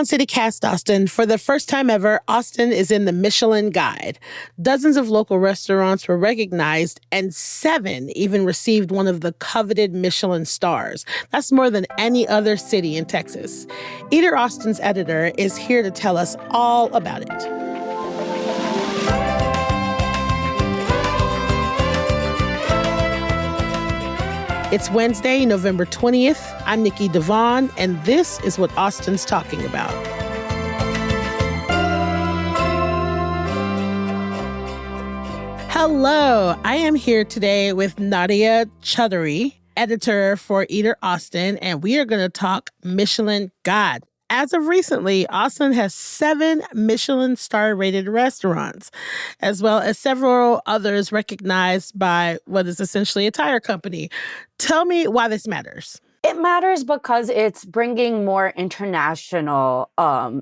City Cast Austin. For the first time ever, Austin is in the Michelin Guide. Dozens of local restaurants were recognized, and 7 even received one of the coveted Michelin stars. That's more than any other city in Texas. Eater Austin's editor is here to tell us all about it. It's Wednesday, November 20th. I'm Nikki Devon, and this is what Austin's talking about. Hello, I am here today with Nadia Choudhury, editor for Eater Austin, and we are going to talk Michelin Guide. As of recently, Austin has 7 Michelin star-rated restaurants, as well as several others recognized by what is essentially a tire company. Tell me why this matters. It matters because it's bringing more international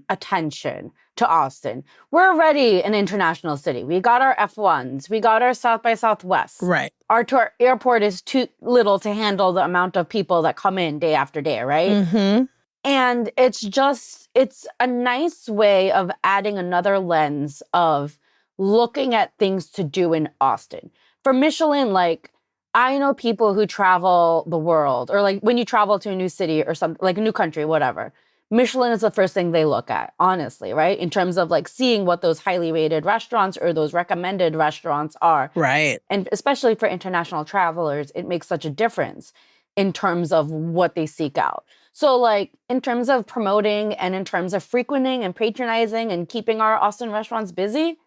attention to Austin. We're already an international city. We got our F1s. We got our South by Southwest. Right. Our airport is too little to handle the amount of people that come in day after day, right? Mm-hmm. And it's a nice way of adding another lens of looking at things to do in Austin. For Michelin, like, I know people who travel the world, or like when you travel to a new city or something, like a new country, whatever, Michelin is the first thing they look at, honestly, right? In terms of like seeing what those highly rated restaurants or those recommended restaurants are. Right. And especially for international travelers, it makes such a difference in terms of what they seek out. So like in terms of promoting and in terms of frequenting and patronizing and keeping our Austin restaurants busy,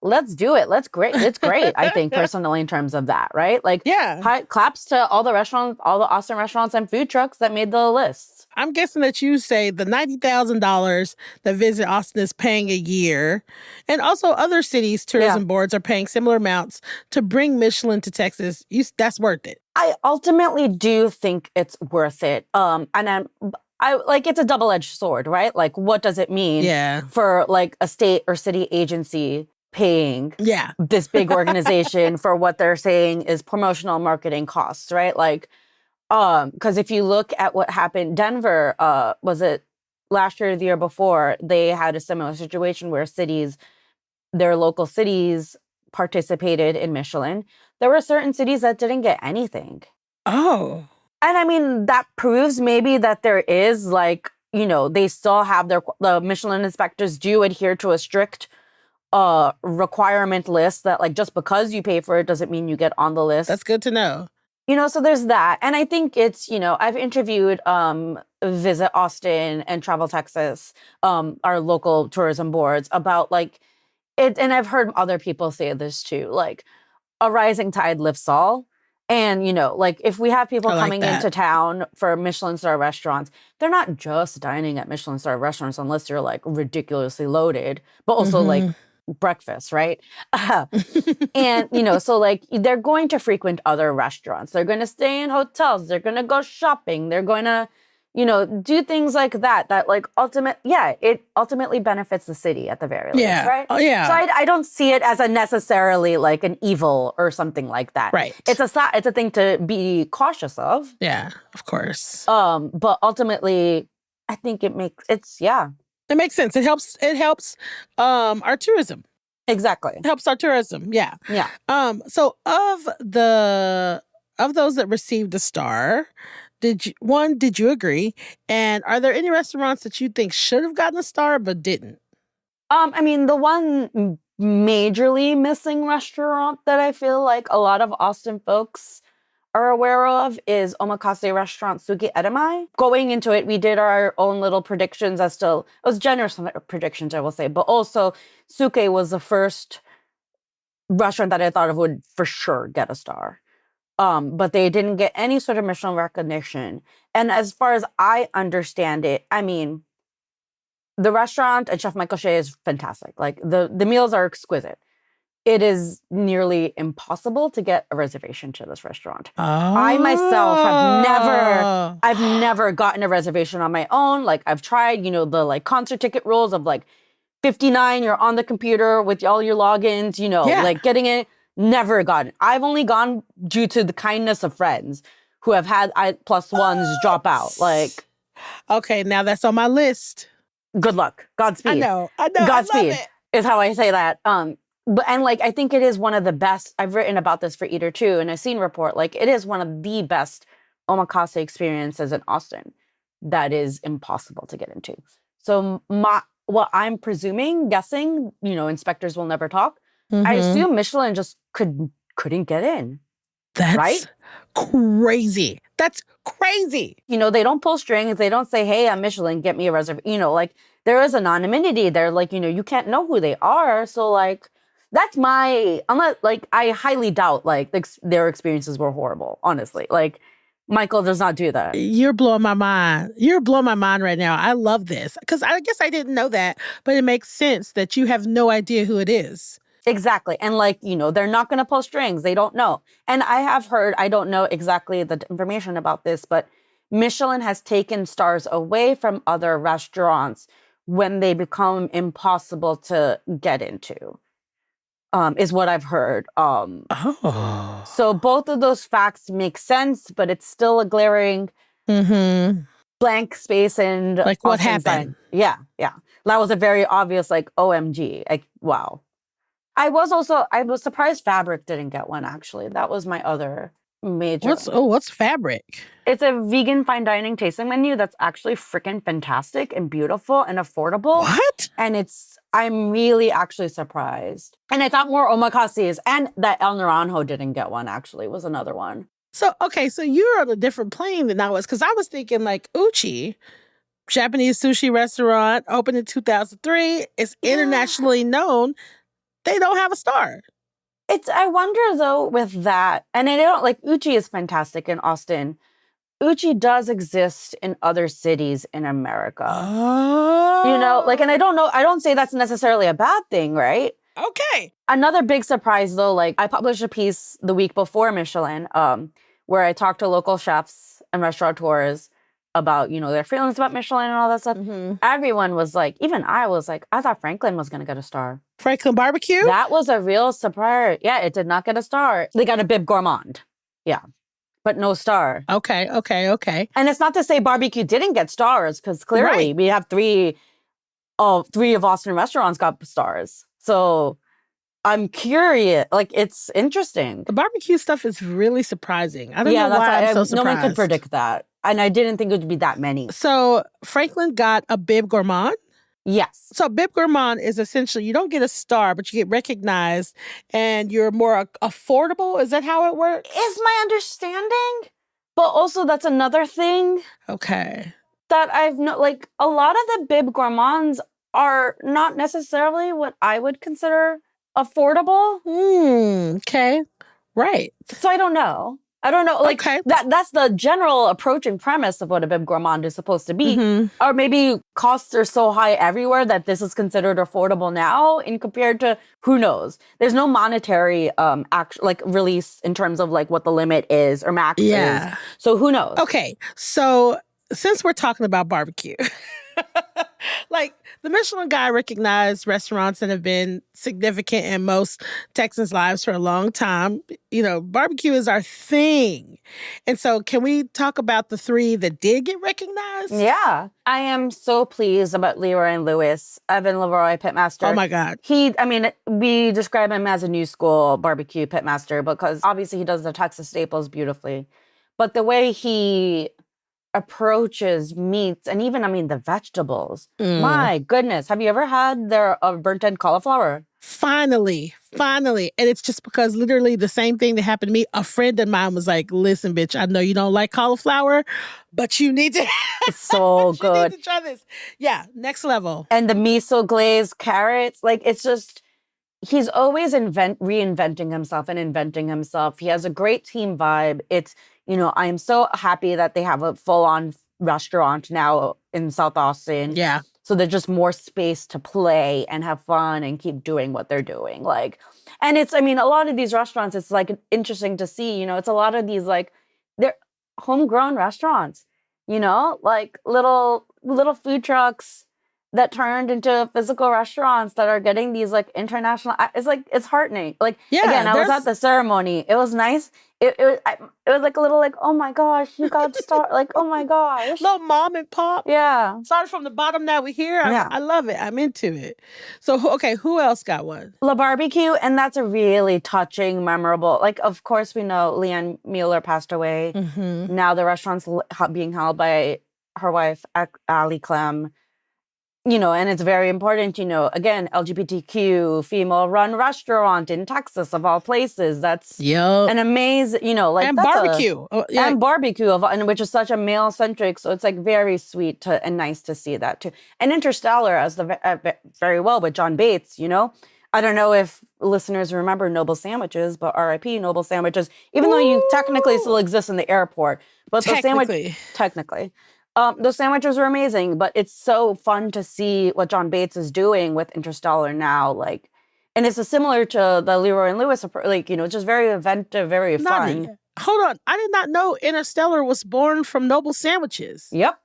let's do it. It's great, I think, personally, in terms of that, right? Like, yeah. Claps to all the restaurants, all the Austin restaurants and food trucks that made the lists. I'm guessing that you say the $90,000 that Visit Austin is paying a year, and also other cities' tourism boards are paying similar amounts to bring Michelin to Texas. That's worth it. I ultimately do think it's worth it. And I like, it's a double-edged sword, right? Like, what does it mean for like a state or city agency paying this big organization for what they're saying is promotional marketing costs, right? Like, because if you look at what happened, Denver, was it last year or the year before, they had a similar situation where their local cities participated in Michelin. There were certain cities that didn't get anything. Oh. And I mean, that proves maybe that there is like, you know, they still have the Michelin inspectors do adhere to a strict requirement list that like just because you pay for it doesn't mean you get on the list. That's good to know. You know, so there's that. And I think it's, you know, I've interviewed Visit Austin and Travel Texas, our local tourism boards, about like it. And I've heard other people say this too, like a rising tide lifts all. And, you know, like if we have people coming into town for Michelin star restaurants, they're not just dining at Michelin star restaurants unless you're like ridiculously loaded, but also like breakfast, right? And, you know, so like they're going to frequent other restaurants. They're going to stay in hotels. They're going to go shopping. They're going to, you know, do things like that like it ultimately benefits the city at the very least, right? Oh, yeah. So I don't see it as a necessarily like an evil or something like that. Right. It's a thing to be cautious of. Yeah, of course. But ultimately, I think it makes sense. It helps our tourism. Exactly. It helps our tourism. Yeah. Yeah. So of those that received a star, did you agree? And are there any restaurants that you think should have gotten a star but didn't? I mean, the one majorly missing restaurant that I feel like a lot of Austin folks are aware of is omakase restaurant Suki Edamai. Going into it, we did our own little predictions it was generous predictions, I will say, but also Suke was the first restaurant that I thought of would for sure get a star. But they didn't get any sort of Michelin recognition. And as far as I understand it, I mean, the restaurant and Chef Michael Shea is fantastic. Like the meals are exquisite. It is nearly impossible to get a reservation to this restaurant. Oh. I myself I've never gotten a reservation on my own. Like I've tried, you know, the like concert ticket rules of like 59, you're on the computer with all your logins, you know, like getting it. Never gotten. I've only gone due to the kindness of friends who have had I+1s drop out. Like, okay, now that's on my list. good luck. Godspeed. I love Godspeed it. is how I say that. But and like I think it is one of the best. I've written about this for Eater too, and I've seen report like it is one of the best omakase experiences in Austin that is impossible to get into. So what I'm presuming, guessing, inspectors will never talk. I Mm-hmm. assume Michelin just couldn't get in, That's right? crazy. That's crazy. They don't pull strings. They don't say, "Hey, I'm Michelin, get me a reservation." Like there is anonymity there. Like, you can't know who they are. So like that's unless like I highly doubt like their experiences were horrible, honestly. Like Michael does not do that. You're blowing my mind. You're blowing my mind right now. I love this because I guess I didn't know that, but it makes sense that you have no idea who it is. Exactly. And like, they're not going to pull strings. They don't know. And I have heard, I don't know exactly the information about this, but Michelin has taken stars away from other restaurants when they become impossible to get into, is what I've heard. Oh. So both of those facts make sense, but it's still a glaring Mm-hmm. blank space in Like what Austin's mind. happened? Yeah, yeah. That was a very obvious, like, OMG. Like, wow. I was surprised Fabric didn't get one, actually. That was my other major. What's fabric? It's a vegan fine dining tasting menu that's actually freaking fantastic and beautiful and affordable. What? And I'm really actually surprised. And I thought more omakases, and that El Naranjo didn't get one, actually, was another one. So, okay, so you're on a different plane than I was, because I was thinking like Uchi, Japanese sushi restaurant, opened in 2003. It's internationally known. They don't have a star. I wonder though with that, and I don't like Uchi is fantastic in Austin. Uchi does exist in other cities in America. Oh. And I don't know, I don't say that's necessarily a bad thing, right? Okay. Another big surprise though, like I published a piece the week before Michelin, where I talked to local chefs and restaurateurs about, their feelings about Michelin and all that stuff. Mm-hmm. Everyone was like, even I was like, I thought Franklin was going to get a star. Franklin Barbecue? That was a real surprise. Yeah, it did not get a star. They got a Bib Gourmand. Yeah, but no star. Okay. And it's not to say barbecue didn't get stars, because clearly Right. we have three of Austin restaurants got stars. So I'm curious. Like, it's interesting. The barbecue stuff is really surprising. I don't know why I'm so surprised. No one could predict that. And I didn't think it would be that many. So Franklin got a Bib Gourmand. Yes. So Bib Gourmand is essentially, you don't get a star, but you get recognized and you're more affordable. Is that how it works? Is my understanding. But also that's another thing. Okay. That I've like a lot of the Bib Gourmands are not necessarily what I would consider affordable. Okay. Right. So I don't know. Like okay. that's the general approach and premise of what a Bib Gourmand is supposed to be. Mm-hmm. Or maybe costs are so high everywhere that this is considered affordable now in compared to who knows. There's no monetary release in terms of like what the limit is or max is. So who knows? Okay. So since we're talking about barbecue, like the Michelin guy recognized restaurants that have been significant in most Texans' lives for a long time. Barbecue is our thing. And so can we talk about the three that did get recognized? Yeah. I am so pleased about Leroy and Lewis. Evan Leroy, pitmaster. Oh my God. We describe him as a new school barbecue pitmaster because obviously he does the Texas staples beautifully. But the way he approaches meats and even the vegetables. My goodness, have you ever had their burnt end cauliflower? Finally. And it's just because literally the same thing that happened to me. A friend of mine was like, listen, bitch, I know you don't like cauliflower, but you need to it's so good. You need to try this. Yeah, next level. And the miso glazed carrots, like it's just he's always reinventing himself and inventing himself. He has a great team vibe. It's I am so happy that they have a full-on restaurant now in South Austin. Yeah. So there's just more space to play and have fun and keep doing what they're doing. Like, and it's, a lot of these restaurants, it's like interesting to see, it's a lot of these like, they're homegrown restaurants, like little food trucks that turned into physical restaurants that are getting these like international. It's like it's heartening. Like again, I was at the ceremony. It was nice. It was like a little like, oh my gosh, you got to start like, oh my gosh, little mom and pop. Yeah, started from the bottom. Now we're here. I love it. I'm into it. So okay, who else got one? La Barbecue, and that's a really touching, memorable. Like, of course, we know Leanne Mueller passed away. Mm-hmm. Now the restaurant's being held by her wife, Ali Clem. You know, and it's very important, you know, again, LGBTQ, female-run restaurant in Texas, of all places. That's an amazing, you know, like and that's barbecue. And barbecue, and which is such a male-centric, so it's like very sweet and nice to see that too. And Interstellar, as very well with John Bates, you know. I don't know if listeners remember Noble Sandwiches, but R.I.P. Noble Sandwiches, even though you technically still exist in the airport. But the sandwich, technically. Those sandwiches were amazing, but it's so fun to see what John Bates is doing with Interstellar now. Like, and it's similar to the Leroy and Lewis, like, you know, just very inventive, very fun. Hold on. I did not know Interstellar was born from Noble Sandwiches. Yep.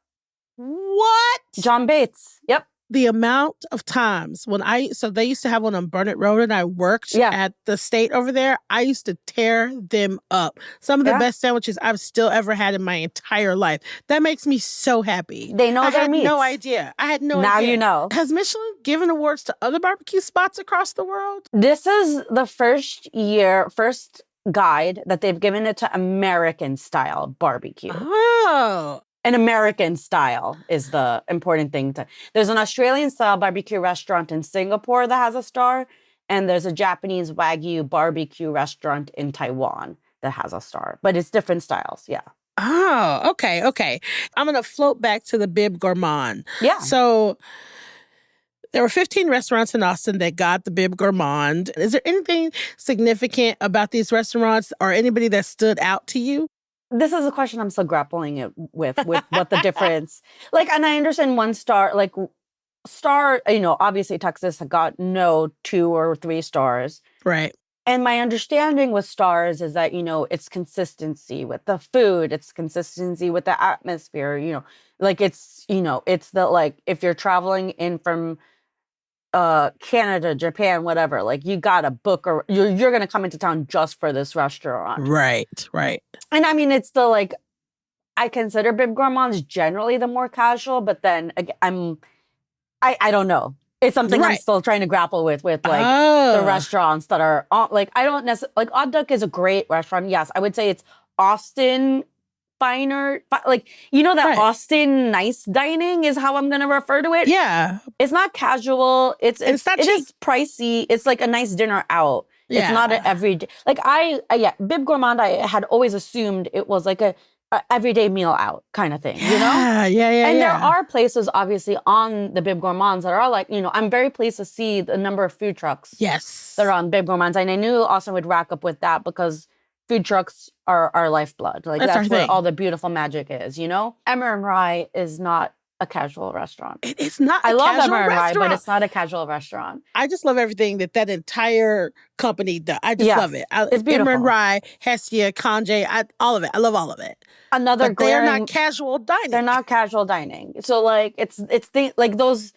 What? John Bates. Yep. The amount of times so they used to have one on Burnett Road and I worked at the State over there. I used to tear them up. Some of the best sandwiches I've still ever had in my entire life. That makes me so happy. They know their meats. No idea. I had no idea. Now you know. Has Michelin given awards to other barbecue spots across the world? This is the first guide that they've given it to American style barbecue. Oh. An American style is the important thing. There's an Australian style barbecue restaurant in Singapore that has a star, and there's a Japanese Wagyu barbecue restaurant in Taiwan that has a star. But it's different styles, yeah. Oh, okay. I'm going to float back to the Bib Gourmand. Yeah. So there were 15 restaurants in Austin that got the Bib Gourmand. Is there anything significant about these restaurants or anybody that stood out to you? This is a question I'm still grappling with what the difference. Like, and I understand one star, like star, you know, obviously Texas got no 2 or 3 stars. Right. And my understanding with stars is that, you know, it's consistency with the food, it's consistency with the atmosphere, you know, like it's, you know, it's the, like, if you're traveling in from Canada, Japan, whatever, like you got to book or you're going to come into town just for this restaurant. Right. And I mean, it's the, like, I consider Bib Gourmands generally the more casual, but then I don't know. It's something I'm still trying to grapple with like the restaurants that are like, I don't necessarily, like Odd Duck is a great restaurant. Yes, I would say it's Austin finer, like, you know, that Austin nice dining is how I'm going to refer to it. Yeah. It's not casual. It is pricey. It's like a nice dinner out. Yeah. It's not an everyday, like Bib Gourmand, I had always assumed it was like a everyday meal out kind of thing, you know? Yeah. And there are places obviously on the Bib Gourmands that are like, you know, I'm very pleased to see the number of food trucks that are on Bib Gourmands. And I knew Austin would rack up with that because food trucks are our lifeblood. Like that's where all the beautiful magic is, you know? Emmer and Rye is not a casual restaurant. It's not I love Emmer and Rye, but it's not a casual restaurant. I just love everything that entire company does. I just love it. It's beautiful. Emmer and Rye, Hestia, Conjay, all of it. I love all of it. But they're not casual dining. They're not casual dining. So like like those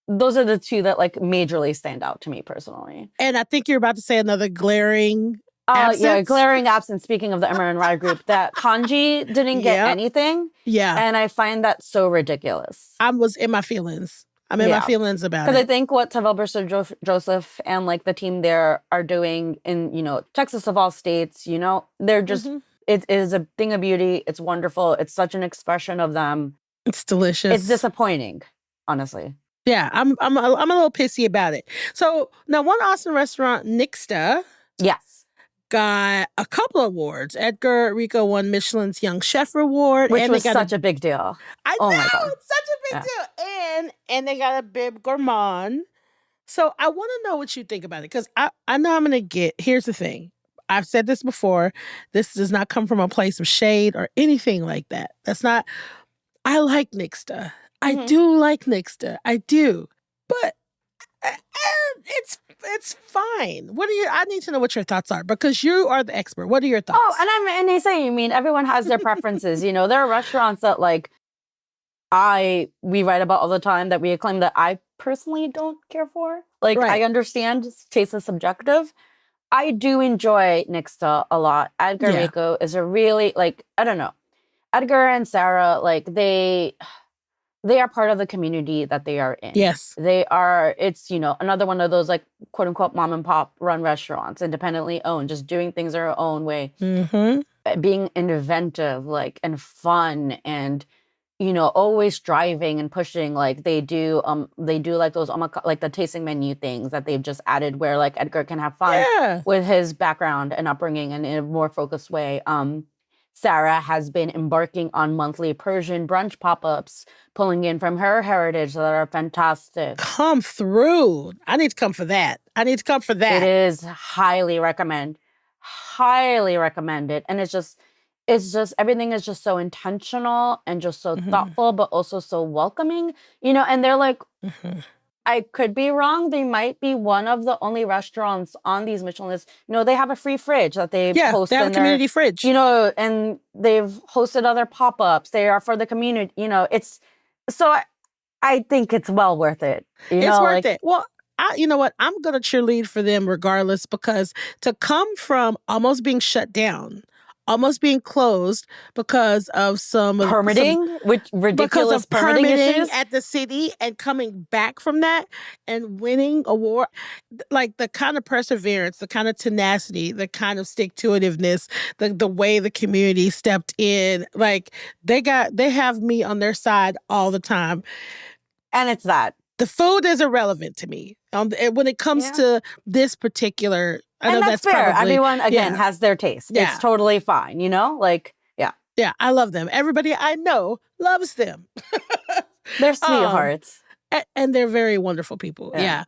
are the two that like majorly stand out to me personally. And I think you're about to say another glaring absence. Yeah, glaring absence. Speaking of the Emmer and Rye group, that Kanji didn't get anything. Yeah. And I find that so ridiculous. I was in my feelings. I'm in my feelings about it. Because I think what Tavel Burster Joseph and like the team there are doing in, you know, Texas of all states, you know, they're just, it is a thing of beauty. It's wonderful. It's such an expression of them. It's delicious. It's disappointing, honestly. Yeah, I'm a little pissy about it. So now one Austin restaurant, Nixta. Yes. Got a couple of awards. Edgar Rico won Michelin's Young Chef Award. Which was such a big deal. I know, it's such a big deal. And they got a Bib Gourmand. So I want to know what you think about it. Because I know I'm going to get, here's the thing. I've said this before. This does not come from a place of shade or anything like that. That's not, I like Nixta. I do like Nixta. I do. But it's fine. I need to know what your thoughts are because you are the expert. What are your thoughts? Oh, and they say, everyone has their preferences. You know, there are restaurants that like, we write about all the time that we acclaim that I personally don't care for. Like, Right. I understand taste is subjective. I do enjoy Nixta a lot. Edgar Yeah. Rico is a really, like, I don't know. Edgar and Sarah, like, they are part of the community that they are in. Yes. It's, another one of those, like, quote unquote, mom and pop run restaurants, independently owned, just doing things their own way, being inventive, like, and fun, and, always striving and pushing. Like, they do like those, like the tasting menu things that they've just added where, like, Edgar can have fun with his background and upbringing and in a more focused way. Sarah has been embarking on monthly Persian brunch pop-ups, pulling in from her heritage that are fantastic. Come through. I need to come for that. It is highly recommended. And it's just everything is just so intentional and just so thoughtful, but also so welcoming, and they're like, I could be wrong. They might be one of the only restaurants on these Michelin lists. They have a free fridge that they post. They have a community fridge. And they've hosted other pop-ups. They are for the community. It's so I think it's well worth it. It's worth it. Well, you know what? I'm going to cheerlead for them regardless, because to come from almost being shut down, almost being closed because of some which ridiculous permitting issues at the city, and coming back from that and winning award, like the kind of perseverance, the kind of tenacity, the kind of stick-to-itiveness, the way the community stepped in, like they have me on their side all the time. And it's that. The food is irrelevant to me when it comes to this particular. I know that's fair. Probably, everyone again has their taste. Yeah. It's totally fine. Yeah, I love them. Everybody I know loves them. They're sweethearts, and they're very wonderful people. Yeah.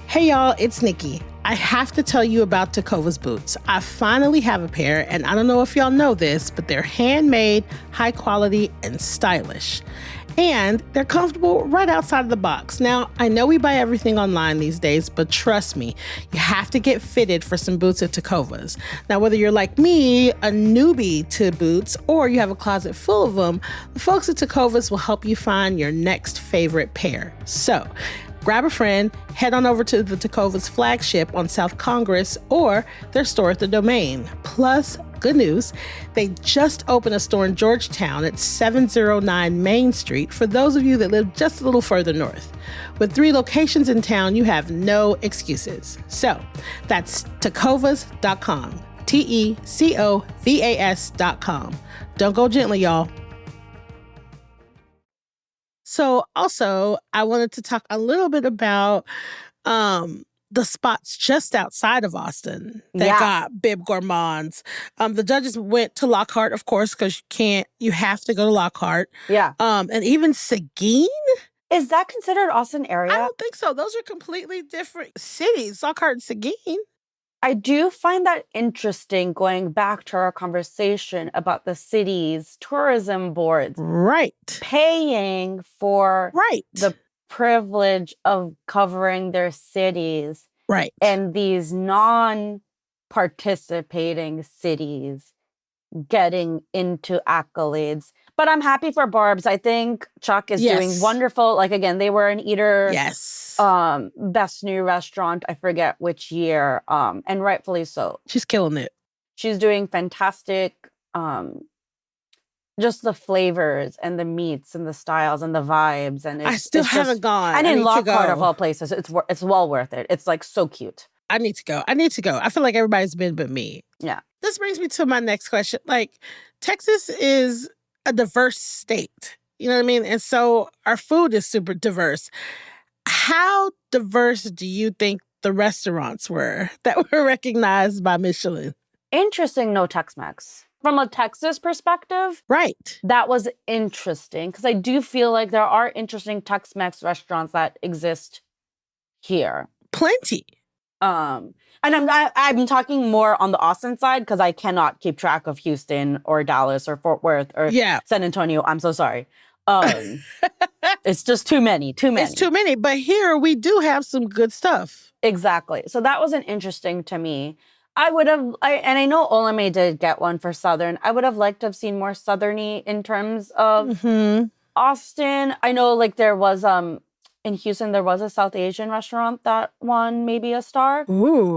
Hey y'all, it's Nikki. I have to tell you about Takova's boots. I finally have a pair, and I don't know if y'all know this, but they're handmade, high quality, and stylish. And they're comfortable right outside of the box. Now, I know we buy everything online these days, but trust me, you have to get fitted for some boots at Takova's. Now, whether you're like me, a newbie to boots, or you have a closet full of them, the folks at Takova's will help you find your next favorite pair. So, grab a friend, head on over to the Takova's flagship on South Congress or their store at the Domain. Plus, good news, they just opened a store in Georgetown at 709 Main Street for those of you that live just a little further north. With 3 locations in town, you have no excuses. So, that's tecovas.com. TECOVAS.com. Don't go gently, y'all. So also, I wanted to talk a little bit about the spots just outside of Austin that got Bib Gourmands. The judges went to Lockhart, of course, because you have to go to Lockhart. Yeah. And even Seguin? Is that considered Austin area? I don't think so. Those are completely different cities, Lockhart and Seguin. I do find that interesting, going back to our conversation about the city's tourism boards. Right. Paying for the privilege of covering their cities. Right. And these non-participating cities getting into accolades. But I'm happy for Barb's. I think Chuck is doing wonderful. Like, again, they were an Eater. Yes. Best new restaurant. I forget which year. And rightfully so. She's killing it. She's doing fantastic. Just the flavors and the meats and the styles and the vibes. And I still haven't gone. And in Lockhart of all places, it's well worth it. It's like so cute. I need to go. I feel like everybody's been but me. Yeah. This brings me to my next question. Like, Texas is a diverse state. You know what I mean? And so our food is super diverse. How diverse do you think the restaurants were that were recognized by Michelin? Interesting, no Tex-Mex. From a Texas perspective, right? That was interesting because I do feel like there are interesting Tex-Mex restaurants that exist here. Plenty. And I'm talking more on the Austin side because I cannot keep track of Houston or Dallas or Fort Worth or San Antonio. I'm so sorry. It's just too many. It's too many. But here we do have some good stuff. Exactly. So that was interesting to me. I would have, and I know Olame did get one for Southern. I would have liked to have seen more Southerny in terms of Hmm. Austin. I know, like there was in Houston there was a South Asian restaurant that won maybe a star. Ooh.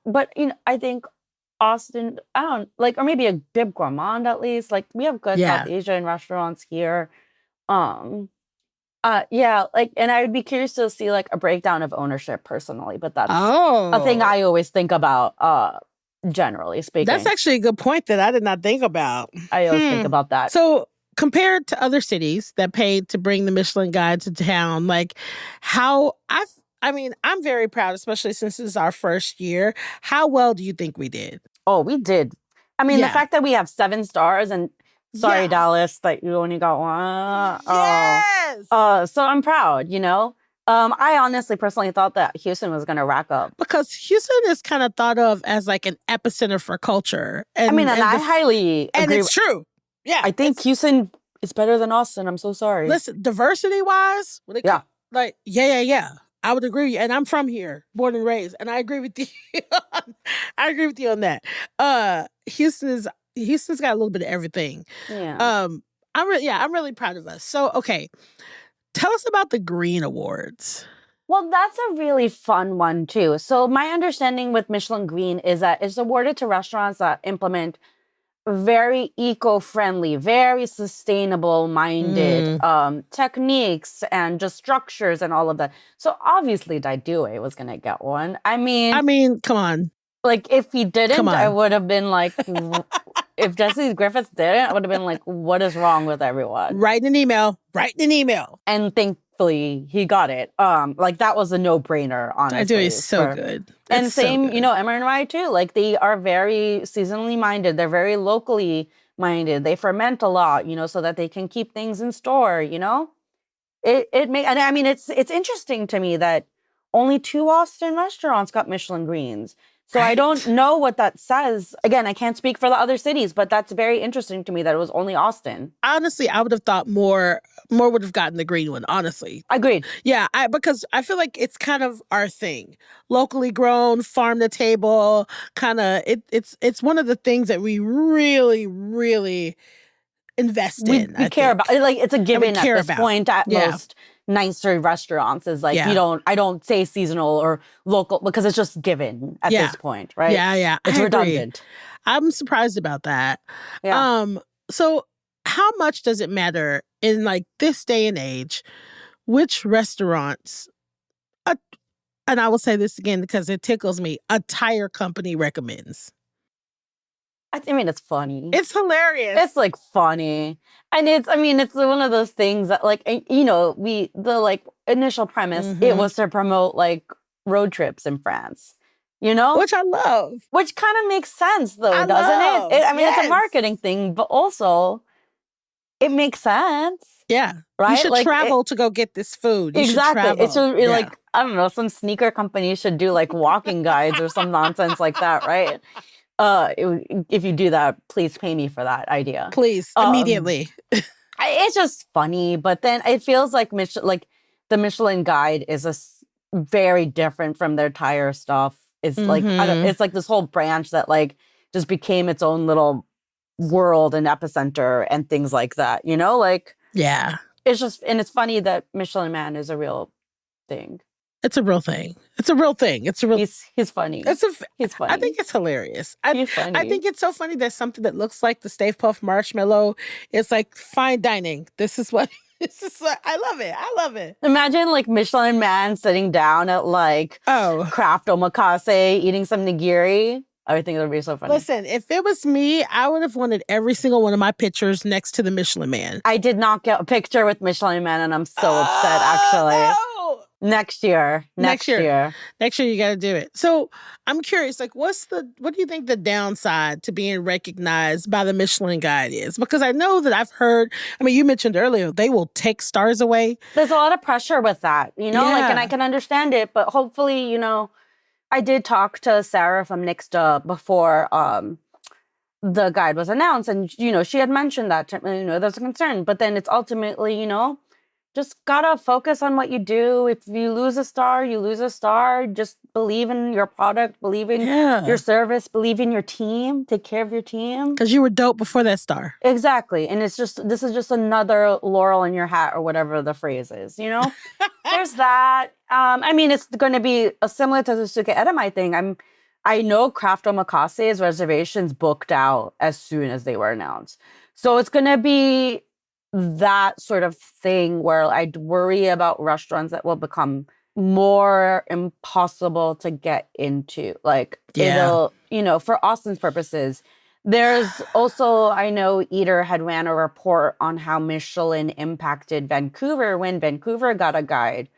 But I think Austin, I don't like, or maybe a Bib Gourmand at least. Like we have good South Yeah. Asian restaurants here. Um, yeah, like, and I would be curious to see like a breakdown of ownership personally, but that's a thing Oh. I always think about, generally That's speaking. actually a good point that I did not think about. I always think Hmm. about that. So, compared to other cities that paid to bring the Michelin Guide to town, like how I mean, I'm very proud, especially since this is our first year. How well do you think we did? Oh, we did. I mean, the Yeah. fact that we have 7 stars and sorry, Yeah. Dallas, that you only got one. Yes. So I'm proud, you know? I honestly personally thought that Houston was gonna rack up. Because Houston is kind of thought of as like an epicenter for culture, I mean, and I highly and agree. it's true. Yeah, I think Houston is better than Austin. I'm so sorry. Listen, diversity wise, Yeah. like yeah. I would agree, and I'm from here, born and raised, and I agree with you. I agree with you on that. Houston's got a little bit of everything. Yeah. I'm really proud of us. So okay, tell us about the Green Awards. Well, that's a really fun one too. So my understanding with Michelin Green is that it's awarded to restaurants that implement very eco-friendly, very sustainable minded techniques and just structures and all of that. So obviously Daidue was gonna get one. I mean, come on. Like if he didn't, I on. would have been like, if Jesse Griffiths didn't, I would have been like, what is wrong with everyone? Write an email. And thankfully he got it. Like that was a no-brainer, honestly. Daidue is so good. And It's so same, good. you know, Emma and Rye too. Like they are very seasonally minded. They're very locally minded. They ferment a lot, you know, so that they can keep things in store, you know? And I mean it's interesting to me that only 2 Austin restaurants got Michelin Greens. So I don't know what that says. Again, I can't speak for the other cities, but that's very interesting to me that it was only Austin. Honestly, I would have thought more would have gotten the green one, honestly. Agreed. Yeah, because I feel like it's kind of our thing. Locally grown, farm to table, kind of it's one of the things that we really, really invest in. We care about, like it's a given at this point at Yeah. most nicer restaurants is like, Yeah. I don't say seasonal or local because it's just given at Yeah. this point, right? Yeah. It's I agree. redundant. I'm surprised about that. Yeah. So how much does it matter in like this day and age which restaurants and I will say this again because it tickles me, a tire company recommends? I mean, it's funny. It's hilarious. It's like funny. And it's one of those things that like, you know, the like initial premise, it was to promote like road trips in France, you know? Which I love. Which kind of makes sense though, doesn't love. it? I mean, Yes. it's a marketing thing, but also it makes sense. Yeah. Right? You should Like, travel to go get this food. You exactly. should travel. It should like, I don't know, some sneaker company should do like walking guides or some nonsense like that, right? If you do that, please pay me for that idea. Please, immediately. It's just funny, but then it feels like the Michelin Guide is very different from their tire stuff. It's like it's like this whole branch that like just became its own little world and epicenter and things like that. You know, like yeah, it's just, and it's funny that Michelin Man is a real thing. It's a real thing. He's funny. He's funny. I think it's hilarious. He's funny. I think it's so funny that something that looks like the Stay Puft Marshmallow is like fine dining. This is what I love it. Imagine like Michelin Man sitting down at like craft omakase, eating some nigiri. I would think it would be so funny. Listen, if it was me, I would have wanted every single one of my pictures next to the Michelin Man. I did not get a picture with Michelin Man, and I'm so upset, actually. No! Next year. Next year you got to do it. So I'm curious, like, what do you think the downside to being recognized by the Michelin Guide is? Because I know that I've heard, I mean, you mentioned earlier, they will take stars away. There's a lot of pressure with that, you know, like, and I can understand it, but hopefully, you know, I did talk to Sarah from Nixta before the guide was announced, and, you know, she had mentioned that, you know, there's a concern, but then it's ultimately, you know, just gotta focus on what you do. If you lose a star, you lose a star. Just believe in your product, believe in your service, believe in your team, take care of your team. Because you were dope before that star. Exactly. And this is just another laurel in your hat or whatever the phrase is, you know? There's that. I mean, it's going to be similar to the Suke Edamai thing. I know Craft Omakase's reservations booked out as soon as they were announced. So it's going to be that sort of thing where I'd worry about restaurants that will become more impossible to get into. Like, it'll, for Austin's purposes, there's also, I know Eater had ran a report on how Michelin impacted Vancouver when Vancouver got a guide.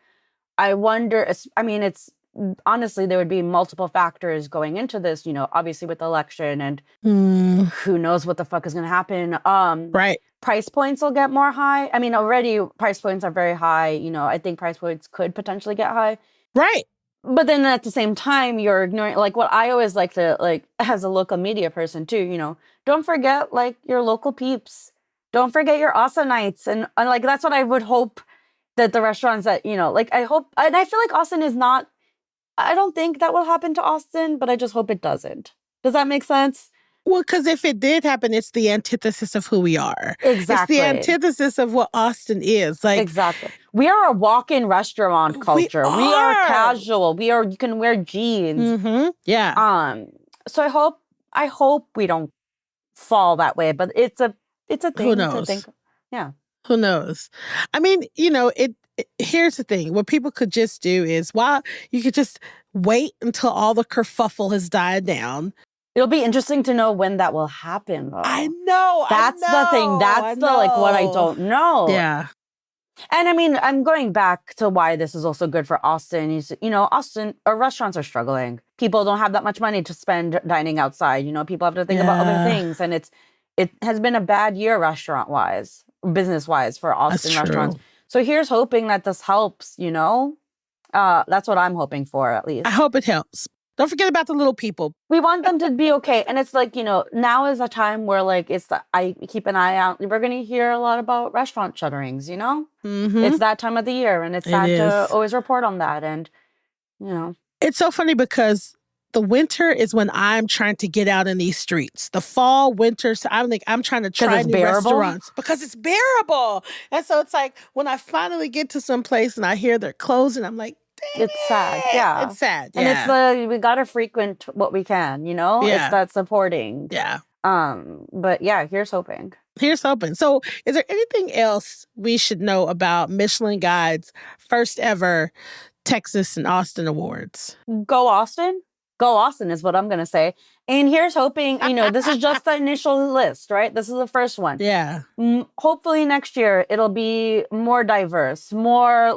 I wonder, I mean, it's honestly, there would be multiple factors going into this, obviously with the election and who knows what the fuck is going to happen. Right. Price points will get more high. I mean, already price points are very high. I think price points could potentially get high. Right. But then at the same time, you're ignoring, like, what I always like to, like, as a local media person too, don't forget, like, your local peeps. Don't forget your Austinites. And like, that's what I would hope that the restaurants that, like, I hope, and I feel like Austin is not, I don't think that will happen to Austin, but I just hope it doesn't. Does that make sense? Well, because if it did happen, it's the antithesis of who we are. Exactly. It's the antithesis of what Austin is. Like, exactly. We are a walk-in restaurant culture. We are casual. You can wear jeans. Mm-hmm. Yeah. So I hope we don't fall that way, but it's a thing Who knows? to think. Yeah. Who knows? I mean, here's the thing. What people could just do is, you could just wait until all the kerfuffle has died down. It'll be interesting to know when that will happen, though. I know. That's the thing. That's like what I don't know. Yeah. And I mean, I'm going back to why this is also good for Austin. Austin, restaurants are struggling. People don't have that much money to spend dining outside. People have to think about other things. And it has been a bad year restaurant-wise, business-wise for Austin restaurants. So here's hoping that this helps, That's what I'm hoping for, at least. I hope it helps. Don't forget about the little people. We want them to be okay. And it's like, now is a time where, like, I keep an eye out. We're going to hear a lot about restaurant shutterings, Mm-hmm. It's that time of the year. And it's sad to always report on that. And, It's so funny because the winter is when I'm trying to get out in these streets. The fall, winter, so I'm trying to try new restaurants because it's bearable. And so it's like when I finally get to some place and I hear they're closing, I'm like, it's sad. Yeah. It's sad. Yeah. And it's we got to frequent what we can, Yeah. It's that supporting. Yeah. But yeah, here's hoping. Here's hoping. So is there anything else we should know about Michelin Guide's first ever Texas and Austin Awards? Go Austin? Go Austin is what I'm going to say. And here's hoping, this is just the initial list, right? This is the first one. Yeah. Hopefully next year it'll be more diverse, more,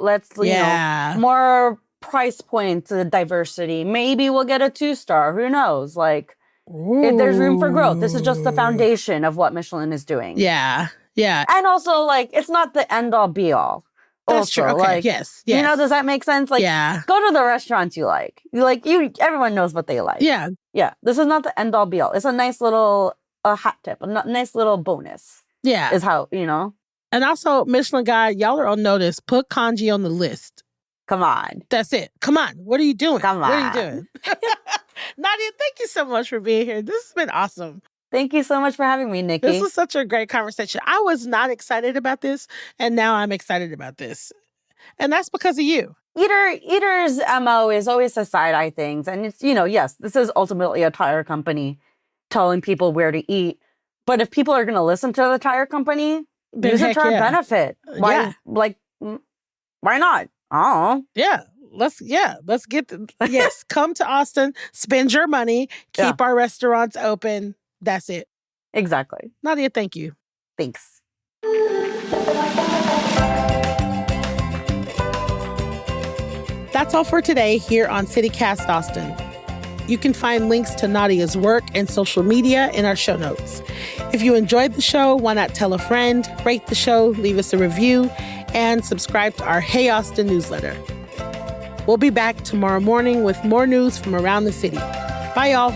more price point diversity. Maybe we'll get a 2-star. Who knows? Like, if there's room for growth. This is just the foundation of what Michelin is doing. Yeah. Yeah. And also, like, it's not the end all be all. That's true. Okay. Like, yes. Does that make sense? Like, go to the restaurants you like. Everyone knows what they like. Yeah. Yeah. This is not the end all be all. It's a nice little hat tip, a nice little bonus. Yeah. Is how, And also, Michelin Guide, y'all are on notice. Put kanji on the list. Come on. That's it. Come on. What are you doing? Come on. What are you doing? Nadia, thank you so much for being here. This has been awesome. Thank you so much for having me, Nikki. This was such a great conversation. I was not excited about this, and now I'm excited about this. And that's because of you. Eater's MO is always to side-eye things. And it's, yes, this is ultimately a tire company telling people where to eat. But if people are going to listen to the tire company, use it to our benefit. Why not? Oh. Yeah. Let's get come to Austin, spend your money, keep our restaurants open. That's it. Exactly. Nadia, thank you. Thanks. That's all for today here on CityCast Austin. You can find links to Nadia's work and social media in our show notes. If you enjoyed the show, why not tell a friend, rate the show, leave us a review, and subscribe to our Hey Austin newsletter. We'll be back tomorrow morning with more news from around the city. Bye, y'all.